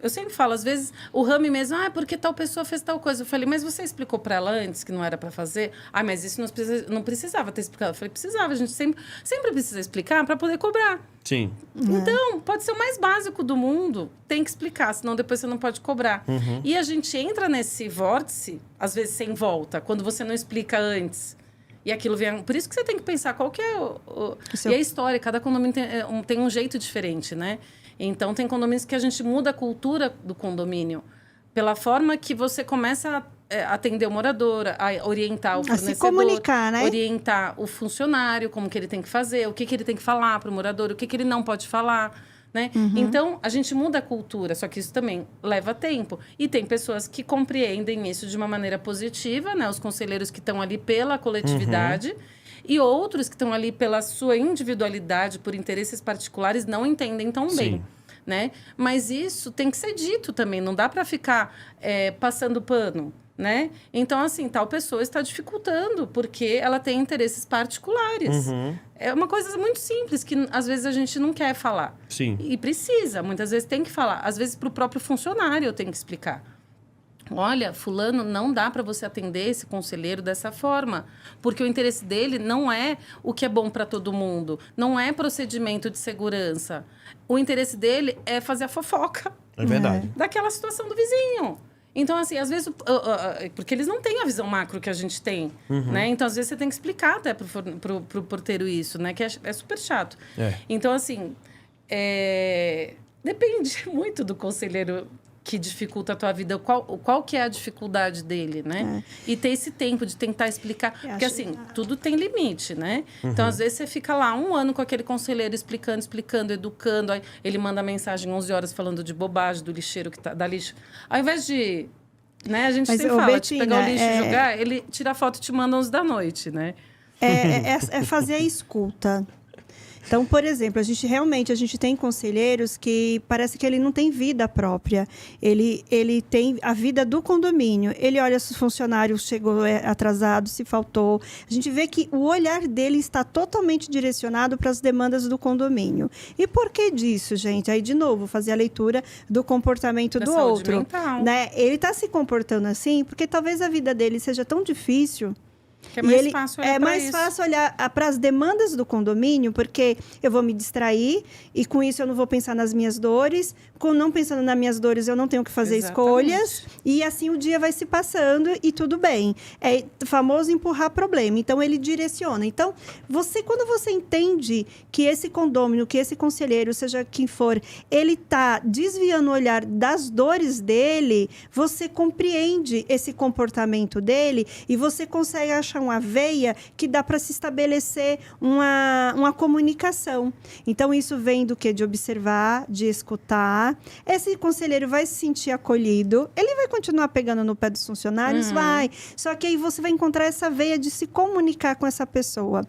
Eu sempre falo, às vezes, o Rami mesmo, porque tal pessoa fez tal coisa. Eu falei, mas você explicou para ela antes que não era para fazer? Mas isso não precisava ter explicado. Eu falei, precisava, a gente sempre precisa explicar para poder cobrar. Sim. Então, pode ser o mais básico do mundo, tem que explicar, senão depois você não pode cobrar. E a gente entra nesse vórtice, às vezes sem volta, quando você não explica antes. E aquilo vem... Por isso que você tem que pensar qual que é E a história, cada condomínio tem um jeito diferente, né? Então, tem condomínios que a gente muda a cultura do condomínio pela forma que você começa a atender o morador, a orientar o fornecedor. A se comunicar, né? Orientar o funcionário, como que ele tem que fazer, o que ele tem que falar para o morador, o que ele não pode falar, né? Então, a gente muda a cultura, só que isso também leva tempo. E tem pessoas que compreendem isso de uma maneira positiva, né? Os conselheiros que estão ali pela coletividade... E outros que estão ali pela sua individualidade, por interesses particulares, não entendem tão bem, né? Mas isso tem que ser dito também. Não dá para ficar passando pano, né? Então, assim, tal pessoa está dificultando porque ela tem interesses particulares. É uma coisa muito simples que, às vezes, a gente não quer falar. Sim. E precisa. Muitas vezes tem que falar. Às vezes, para o próprio funcionário eu tenho que explicar. Olha, fulano, não dá para você atender esse conselheiro dessa forma, porque o interesse dele não é o que é bom para todo mundo, não é procedimento de segurança. O interesse dele é fazer a fofoca. É verdade. Daquela situação do vizinho. Então, assim, às vezes... porque eles não têm a visão macro que a gente tem, né? Então, às vezes, você tem que explicar até pro porteiro isso, né? Que é super chato. Então, assim, depende muito do conselheiro que dificulta a tua vida, qual que é a dificuldade dele, né? E ter esse tempo de tentar explicar. Porque, assim, tudo tem limite, né? Então, às vezes, você fica lá 1 ano com aquele conselheiro explicando, educando. Aí ele manda mensagem 11 horas falando de bobagem, do lixeiro que tá... Da lixo. Ao invés de... Né? A gente sempre fala, Bettina, de pegar o lixo e jogar, ele tira a foto e te manda 11 da noite, né? É fazer a escuta. Então, por exemplo, a gente tem conselheiros que parece que ele não tem vida própria. Ele tem a vida do condomínio. Ele olha se o funcionário chegou atrasado, se faltou. A gente vê que o olhar dele está totalmente direcionado para as demandas do condomínio. E por que disso, gente? Aí, de novo, fazer a leitura do comportamento do outro. Mental. Né? Ele está se comportando assim porque talvez a vida dele seja tão difícil. Que é mais fácil olhar para as demandas do condomínio, porque eu vou me distrair e com isso eu não vou pensar nas minhas dores. Não pensando nas minhas dores, eu não tenho que fazer escolhas. E assim o dia vai se passando e tudo bem. É famoso empurrar problema. Então, ele direciona. Então, quando você entende que esse condômino, que esse conselheiro, seja quem for, ele está desviando o olhar das dores dele, você compreende esse comportamento dele e você consegue achar uma veia que dá para se estabelecer uma comunicação. Então, isso vem do quê? De observar, de escutar. Esse conselheiro vai se sentir acolhido. Ele vai continuar pegando no pé dos funcionários? Vai. Só que aí você vai encontrar essa veia de se comunicar com essa pessoa.